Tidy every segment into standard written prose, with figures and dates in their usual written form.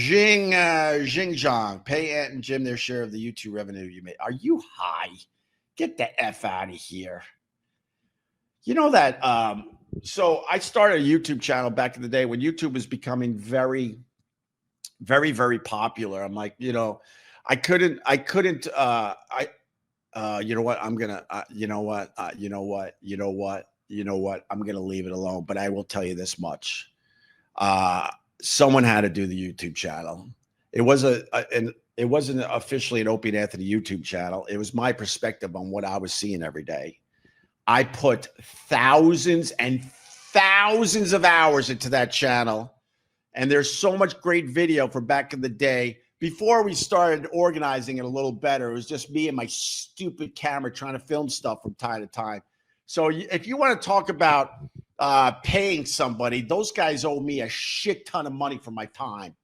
Xinjiang. Pay Ant and Jim their share of the YouTube revenue you made. Are you high? Get the F out of here. You know that, so I started a YouTube channel back in the day when YouTube was becoming very, very, very popular. I'm like, you know what? I'm gonna, you know what? I'm gonna leave it alone. But I will tell you this much. Someone had to do the YouTube channel. It wasn't officially an Opie and Anthony YouTube channel. It was my perspective on what I was seeing every day. I put thousands and thousands of hours into that channel. And there's so much great video from back in the day. Before we started organizing it a little better, it was just me and my stupid camera trying to film stuff from time to time. So if you want to talk about paying somebody, those guys owe me a shit ton of money for my time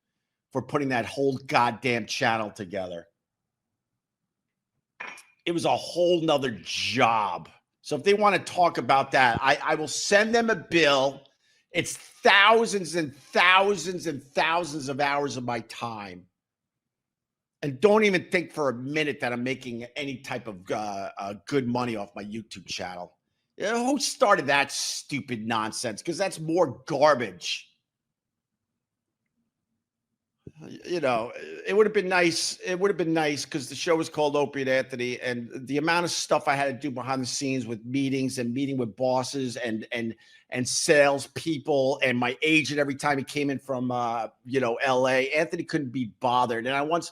for putting that whole goddamn channel together. It was a whole nother job. So if they want to talk about that, I will send them a bill. It's thousands and thousands and thousands of hours of my time. And don't even think for a minute that I'm making any type of good money off my YouTube channel. You know, who started that stupid nonsense? Because that's more garbage. You know, it would have been nice. It would have been nice because the show was called Opie and Anthony, and the amount of stuff I had to do behind the scenes with meetings and meeting with bosses and sales people and my agent every time he came in from LA. Anthony couldn't be bothered, and I once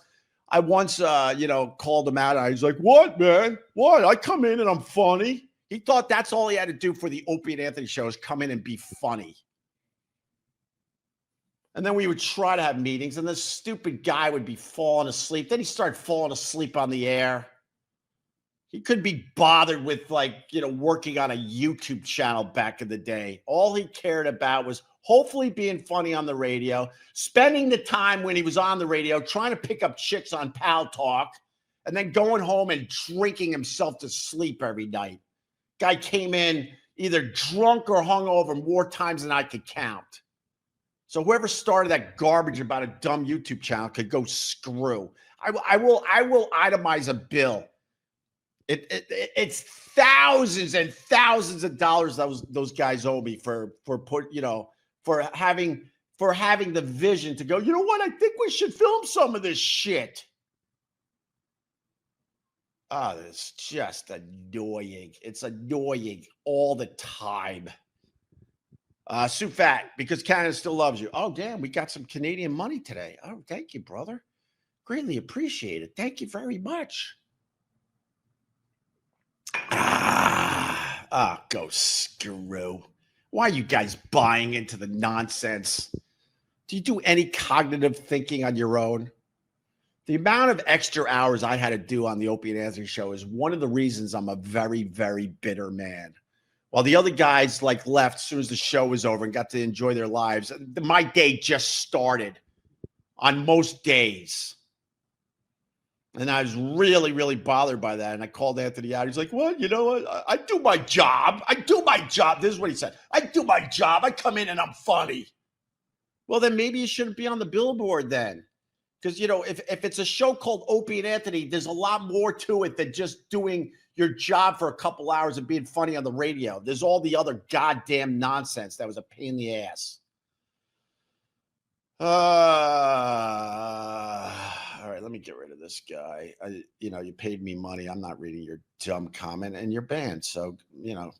called him out. And he's like, "What, man? What? I come in and I'm funny." He thought that's all he had to do for the Opie and Anthony show is come in and be funny. And then we would try to have meetings, and this stupid guy would be falling asleep. Then he started falling asleep on the air. He couldn't be bothered with, working on a YouTube channel back in the day. All he cared about was hopefully being funny on the radio, spending the time when he was on the radio trying to pick up chicks on Pal Talk, and then going home and drinking himself to sleep every night. Guy came in either drunk or hungover more times than I could count. So whoever started that garbage about a dumb YouTube channel could go screw. I will itemize a bill. It's thousands and thousands of dollars those guys owe me for having the vision to go, you know what? I think we should film some of this shit. Oh, it's just annoying. It's annoying all the time. Sue Fat, because Canada still loves you. Oh, damn, we got some Canadian money today. Oh, thank you, brother. Greatly appreciate it. Thank you very much. Go screw. Why are you guys buying into the nonsense? Do you do any cognitive thinking on your own? The amount of extra hours I had to do on the Opie and Anthony show is one of the reasons I'm a very, very bitter man. While the other guys left as soon as the show was over and got to enjoy their lives, my day just started on most days. And I was really, really bothered by that. And I called Anthony out. He's like, "What? You know what? I do my job. I do my job." This is what he said. "I do my job. I come in and I'm funny." Well, then maybe you shouldn't be on the billboard then. Because, if it's a show called Opie and Anthony, there's a lot more to it than just doing your job for a couple hours and being funny on the radio. There's all the other goddamn nonsense that was a pain in the ass. All right, let me get rid of this guy. You paid me money. I'm not reading your dumb comment, and you're banned. So,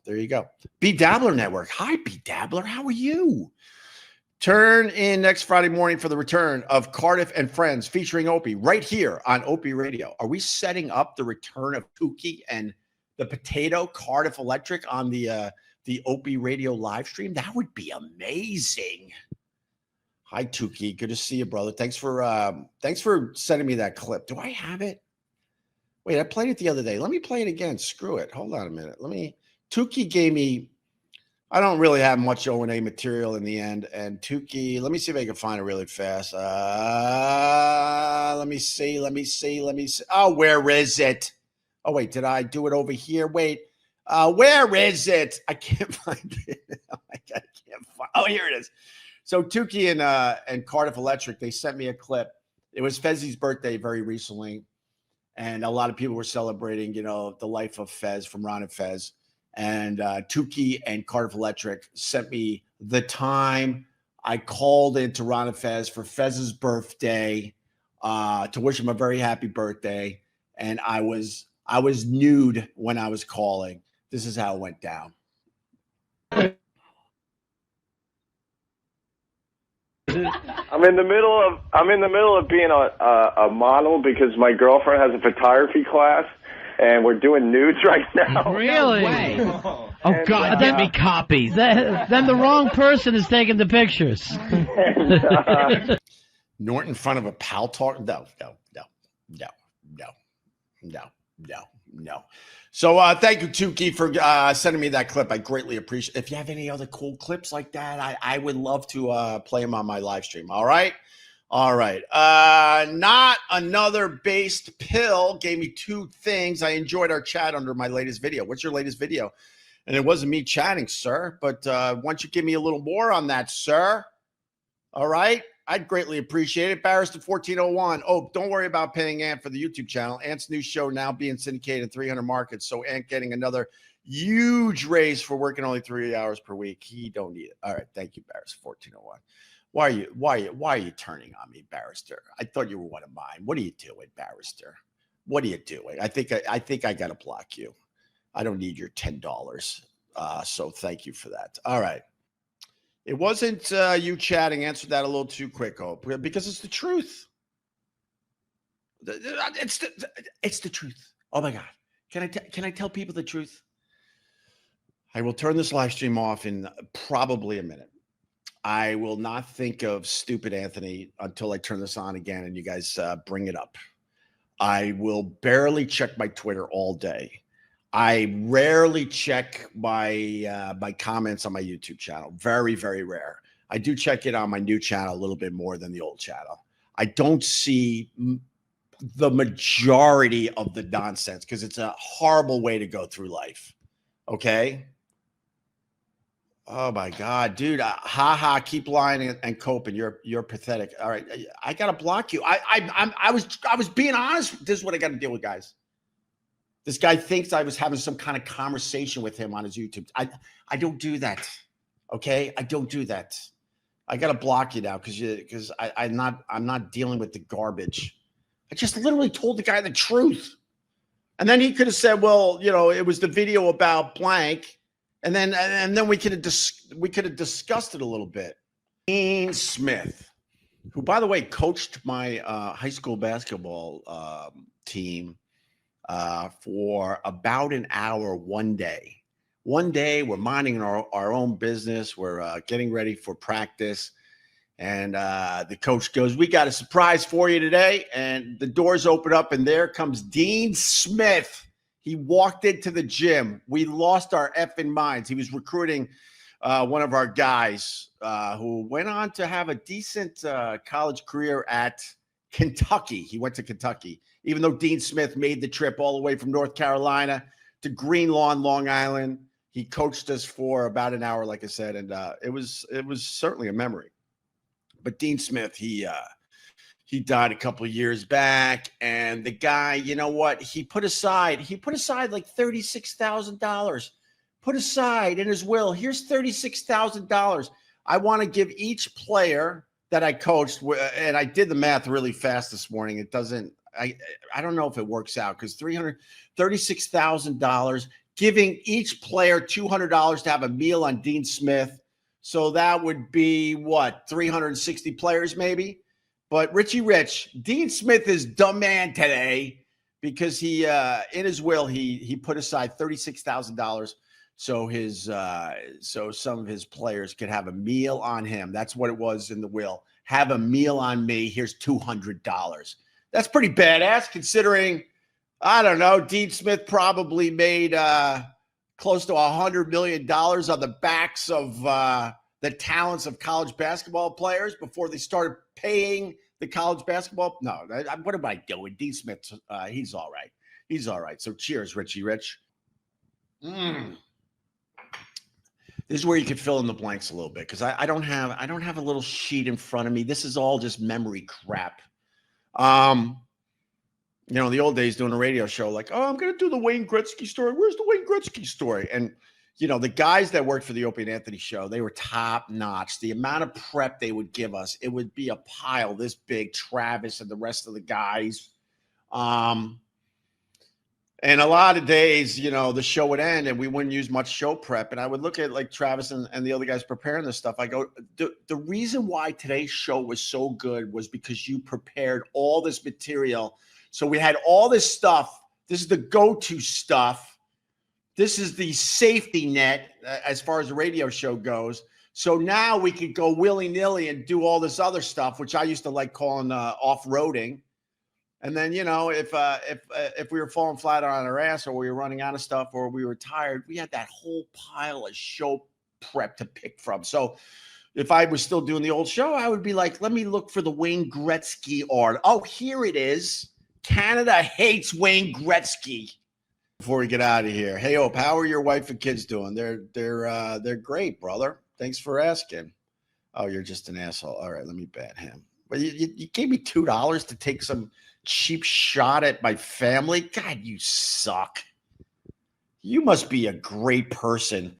there you go. B Dabbler Network. Hi, B Dabbler. How are you? Turn in next Friday morning for the return of Cardiff and Friends featuring Opie right here on Opie Radio. Are we setting up the return of Tukey and the Potato Cardiff Electric on the Opie Radio live stream? That would be amazing. Hi, Tukey. Good to see you, brother. Thanks for sending me that clip. Do I have it? Wait, I played it the other day. Let me play it again. Screw it. Hold on a minute. Tukey gave me. I don't really have much O&A material in the end. And Tukey, let me see if I can find it really fast. Let me see. Oh, where is it? Oh, wait, did I do it over here? Wait, where is it? I can't find it. Oh, my God, I can't find. Oh, here it is. So Tukey and Cardiff Electric, they sent me a clip. It was Fezzi's birthday very recently, and a lot of people were celebrating, the life of Fez from Ron and Fez. And Tukey and Cardiff Electric sent me the time I called into Ron and Fez for Fez's birthday to wish him a very happy birthday. And I was nude when I was calling. This is how it went down. I'm in the middle of being a model because my girlfriend has a photography class, and we're doing nudes right now. Really? No oh God! Send me copies. Then the wrong person is taking the pictures. Norton in front of a pal talk? No. So thank you, Tukey, for sending me that clip. I greatly appreciate it. If you have any other cool clips like that, I would love to play them on my live stream. All right. Not another based pill gave me 2 things. I enjoyed our chat under my latest video. What's your latest video? And it wasn't me chatting, sir. But why don't you give me a little more on that, sir? All right. I'd greatly appreciate it. Barrister 1401. Oh, don't worry about paying Ant for the YouTube channel. Ant's new show now being syndicated in 300 markets. So Ant getting another huge raise for working only 3 hours per week. He don't need it. All right. Thank you, Barrister 1401. Why are you turning on me, Barrister? I thought you were one of mine. What are you doing, Barrister? What are you doing? I think I got to block you. I don't need your $10. So thank you for that. All right. It wasn't you chatting. Answered that a little too quick, Hope, because it's the truth. It's the truth. Oh my God. Can I tell people the truth? I will turn this live stream off in probably a minute. I will not think of stupid Anthony until I turn this on again and you guys bring it up. I will barely check my Twitter all day. I rarely check my comments on my YouTube channel. Very, very rare. I do check it on my new channel a little bit more than the old channel. I don't see the majority of the nonsense because it's a horrible way to go through life. Okay? Oh my God, dude! Keep lying and coping. You're pathetic. All right, I gotta block you. I was being honest. This is what I got to deal with, guys. This guy thinks I was having some kind of conversation with him on his YouTube. I don't do that. Okay, I don't do that. I gotta block you now because I'm not dealing with the garbage. I just literally told the guy the truth, and then he could have said, "Well, it was the video about blank," and then we could have discussed it a little bit. Dean Smith, who by the way coached my high school basketball team. For about an hour one day. One day, we're minding our own business. We're getting ready for practice. And the coach goes, "We got a surprise for you today." And the doors open up, and there comes Dean Smith. He walked into the gym. We lost our effing minds. He was recruiting one of our guys who went on to have a decent college career at Kentucky. He went to Kentucky. Even though Dean Smith made the trip all the way from North Carolina to Green Lawn, Long Island, he coached us for about an hour, like I said, and it was certainly a memory. But Dean Smith, he died a couple of years back, and the guy, you know what? He put aside like $36,000. Put aside in his will. Here's $36,000. I want to give each player that I coached, and I did the math really fast this morning. It doesn't. I don't know if it works out because $36,000, giving each player $200 to have a meal on Dean Smith. So that would be what, 360 players maybe? But Richie Rich, Dean Smith is dumb man today because he in his will he put aside $36,000 so some of his players could have a meal on him. That's what it was in the will. Have a meal on me. Here's $200. That's pretty badass considering, I don't know, Dean Smith probably made close to $100 million on the backs of the talents of college basketball players before they started paying the college basketball. No, what am I doing? Dean Smith, he's all right. He's all right. So cheers, Richie Rich. This is where you could fill in the blanks a little bit because I don't have a little sheet in front of me. This is all just memory crap. You know, in the old days doing a radio show, like, oh, I'm going to do the Wayne Gretzky story. Where's the Wayne Gretzky story? And, you know, the guys that worked for the Opie and Anthony show, they were top notch. The amount of prep they would give us, it would be a pile this big, Travis and the rest of the guys. And a lot of days, you know, the show would end and we wouldn't use much show prep. And I would look at like Travis and the other guys preparing this stuff. I go, the reason why today's show was so good was because you prepared all this material. So we had all this stuff. This is the go-to stuff. This is the safety net as far as the radio show goes. So now we could go willy-nilly and do all this other stuff, which I used to like calling off-roading. And then, you know, if we were falling flat on our ass or we were running out of stuff or we were tired, we had that whole pile of show prep to pick from. So if I was still doing the old show, I would be like, let me look for the Wayne Gretzky art. Oh, here it is. Canada hates Wayne Gretzky. Before we get out of here, hey, Ope, how are your wife and kids doing? They're great, brother. Thanks for asking. Oh, you're just an asshole. All right, let me bat him. Well, you gave me $2 to take some cheap shot at my family. God, you suck. You must be a great person.